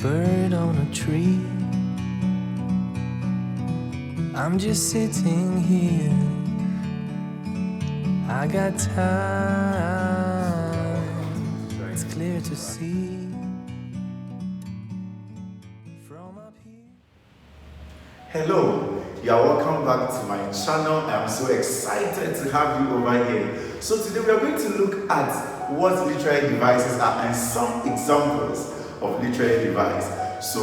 bird on a tree. I'm just sitting here. I got time. It's clear to see from up here. Hello, you are welcome back to my channel. I'm so excited to have you over here. So today we are going to look at what literary devices are and some examples of literary device. So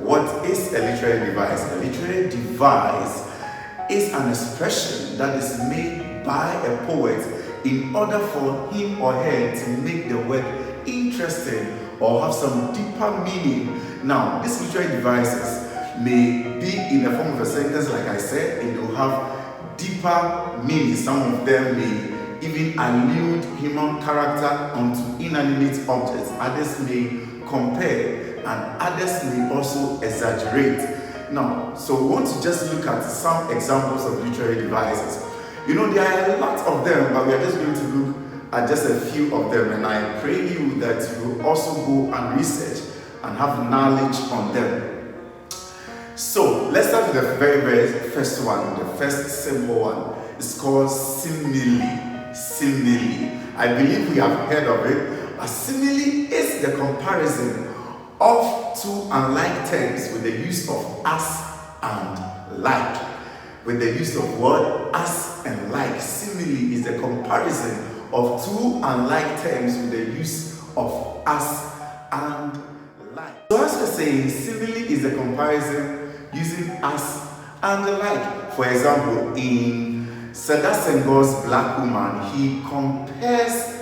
what is a literary device? A literary device is an expression that is made by a poet in order for him or her to make the work interesting or have some deeper meaning. Now, these literary devices may be in the form of a sentence, like I said, and will have deeper meaning. Some of them may even allude human character onto inanimate objects. Others may compare, and others may also exaggerate. Now, so we want to just look at some examples of literary devices. You know, there are a lot of them, but we are just going to look at just a few of them, and I pray you that you will also go and research and have knowledge on them. So let's start with the very first one. The first simple one is called simile. Simile. I believe we have heard of it. A simile is the comparison of two unlike terms with the use of as and like. With the use of what? As and like. Simile is the comparison of two unlike terms with the use of as and like. So as we're saying, simile is the comparison using as and like. For example, in Seda Senghor's Black Woman, he compares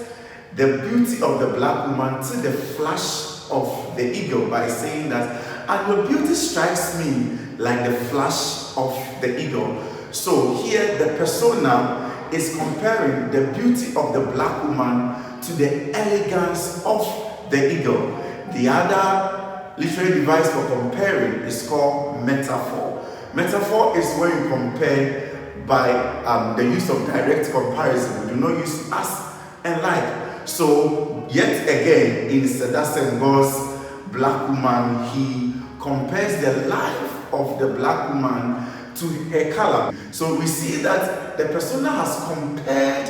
the beauty of the black woman to the flash of the eagle by saying that, and your beauty strikes me like the flash of the eagle. So here the persona is comparing the beauty of the black woman to the elegance of the eagle. The other literary device for comparing is called metaphor. Metaphor is when you compare by the use of direct comparison. We do not use as and like. So yet again, in Seda Senghor's Black Woman, he compares the life of the black woman to her color. So we see that the persona has compared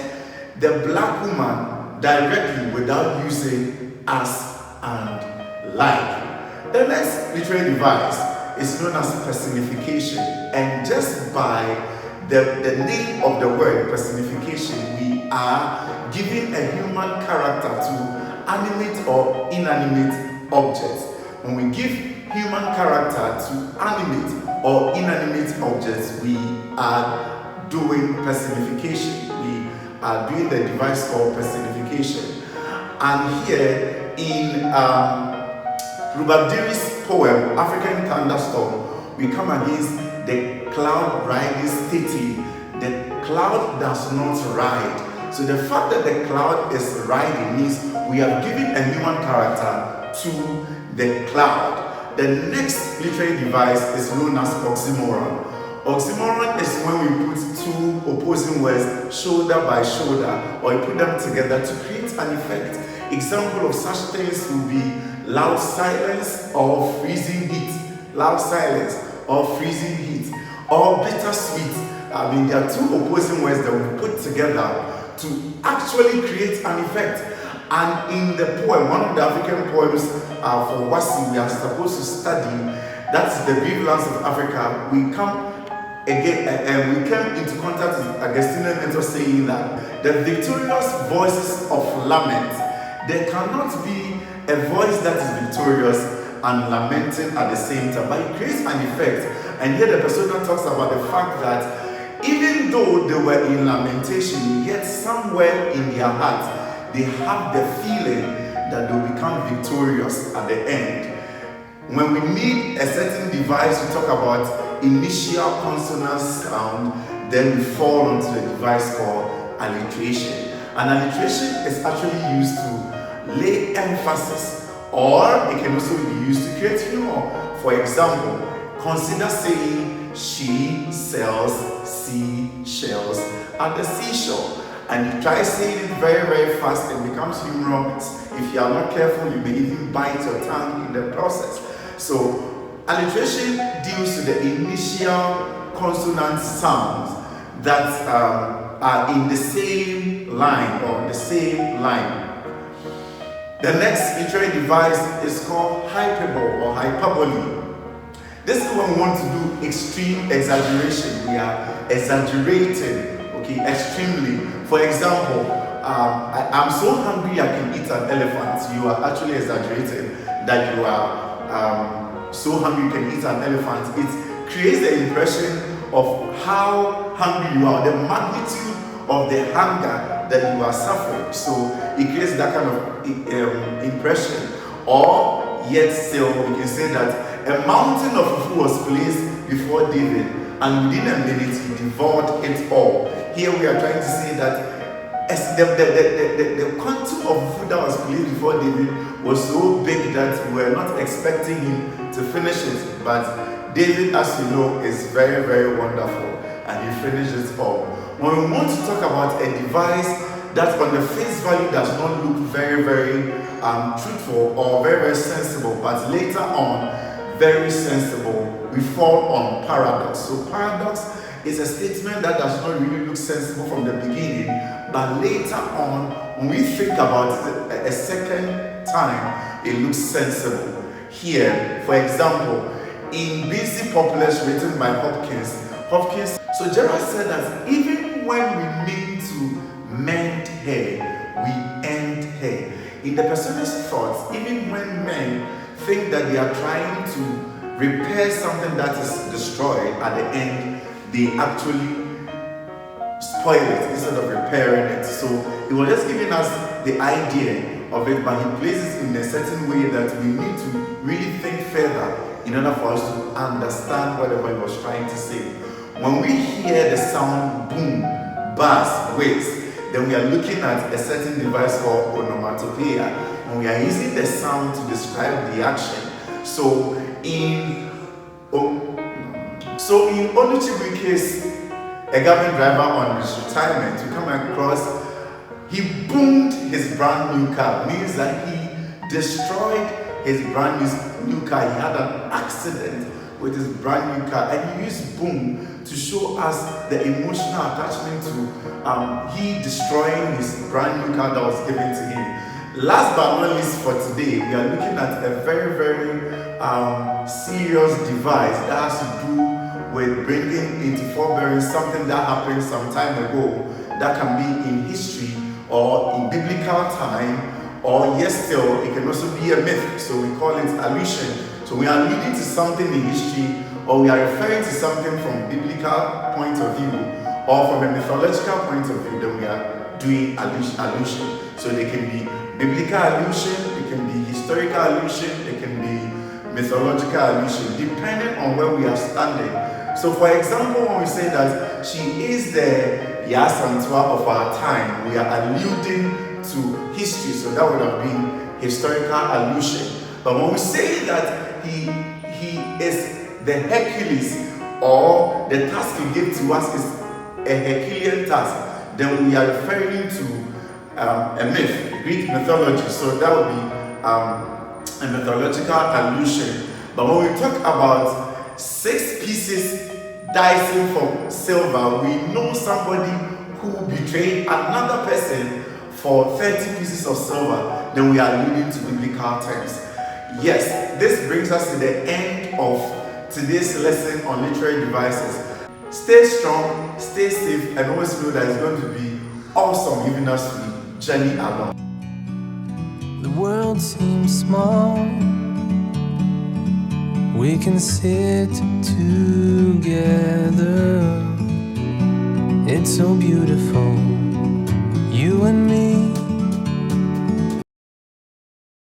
the black woman directly without using as and like. The next literary device is known as personification, and just by the name of the word personification, we are giving a human character to animate or inanimate objects. When we give human character to animate or inanimate objects, we are doing personification. We are doing the device called personification. And here in Rubabdiri's poem, African Thunderstorm, we come against the cloud riding stately. The cloud does not ride. So the fact that the cloud is riding means we have given a human character to the cloud. The next literary device is known as oxymoron. Oxymoron is when we put two opposing words shoulder by shoulder, or you put them together to create an effect. Example of such things will be loud silence or freezing heat. Loud silence or freezing heat. Or bittersweet. I mean, there are two opposing words that we put together to actually create an effect. And in the poem, one of the African poems for Wasi we are supposed to study, that's the Brave Lands of Africa, we come again and we came into contact with Augustine Mentor saying that the victorious voices of lament, there cannot be a voice that is victorious and lamenting at the same time, but it creates an effect. And here the persona talks about the fact that even though they were in lamentation, yet somewhere in their heart, they have the feeling that they'll become victorious at the end. When we need a certain device, we talk about initial consonant sound, then we fall onto a device called alliteration. And alliteration is actually used to lay emphasis, or it can also be used to create humor. For example, consider saying she sells seashells at the seashore. and you try saying it very, very fast, it becomes humorous. If you are not careful, you may even bite your tongue in the process. So alliteration deals with the initial consonant sounds that are in the same line or the same line. The next literary device is called hyperbole or hyperbole. This is when we want to do extreme exaggeration. We are exaggerating, okay, extremely. For example, I'm so hungry I can eat an elephant. You are actually exaggerating that you are so hungry you can eat an elephant. It creates the impression of how hungry you are, the magnitude of the hunger that you are suffering. So it creates that kind of impression. Or yet still, we can say that a mountain of food was placed before David, and within a minute he devoured it all. Here we are trying to say that the quantity of food that was placed before David was so big that we were not expecting him to finish it. But David, as you know, is very, very wonderful, and he finishes it all. When we want to talk about a device that on the face value does not look very, very truthful or very, very sensible, but later on very sensible, we fall on paradox. So paradox is a statement that does not really look sensible from the beginning, but later on, when we think about it a second time, it looks sensible. Here, for example, in Busy Populace, written by Hopkins, so Gerard said that even when we mean to mend hair, we end hair. In the person's thoughts, even when men think that they are trying to repair something that is destroyed, at the end they actually spoil it instead of repairing it. So he was just giving us the idea of it, but he places it in a certain way that we need to really think further in order for us to understand whatever he was trying to say. When we hear the sound boom, bass, waves, then we are looking at a certain device called onomatopoeia, when we are using the sound to describe the action. So in Oluchibuike's A Government Driver on his retirement, you come across, he boomed his brand new car, means that he destroyed his brand new car. He had an accident with his brand new car, and he used boom to show us the emotional attachment to he destroying his brand new car that was given to him. Last but not least for today, we are looking at a very, very serious device that has to do with bringing into forbearance something that happened some time ago that can be in history or in biblical time, or yes, still, it can also be a myth. So we call it allusion. So we are leading to something in history, or we are referring to something from biblical point of view, or from a mythological point of view, then we are doing allusion. So they can be biblical allusion, they can be historical allusion, they can be mythological allusion, depending on where we are standing. So for example, when we say that she is the Yasantua of our time, we are alluding to history, so that would have been historical allusion. But when we say that he is the Hercules, or the task he gave to us is a Herculean task, then we are referring to a myth, Greek mythology. So that would be a mythological allusion. But when we talk about 6 pieces dicing from silver, we know somebody who betrayed another person for 30 pieces of silver, then we are alluding to biblical terms. Yes, this brings us to the end of today's lesson on literary devices. Stay strong, stay safe, and always know that it's going to be awesome even as we journey along. The world seems small. We can sit together. It's so beautiful, you and me.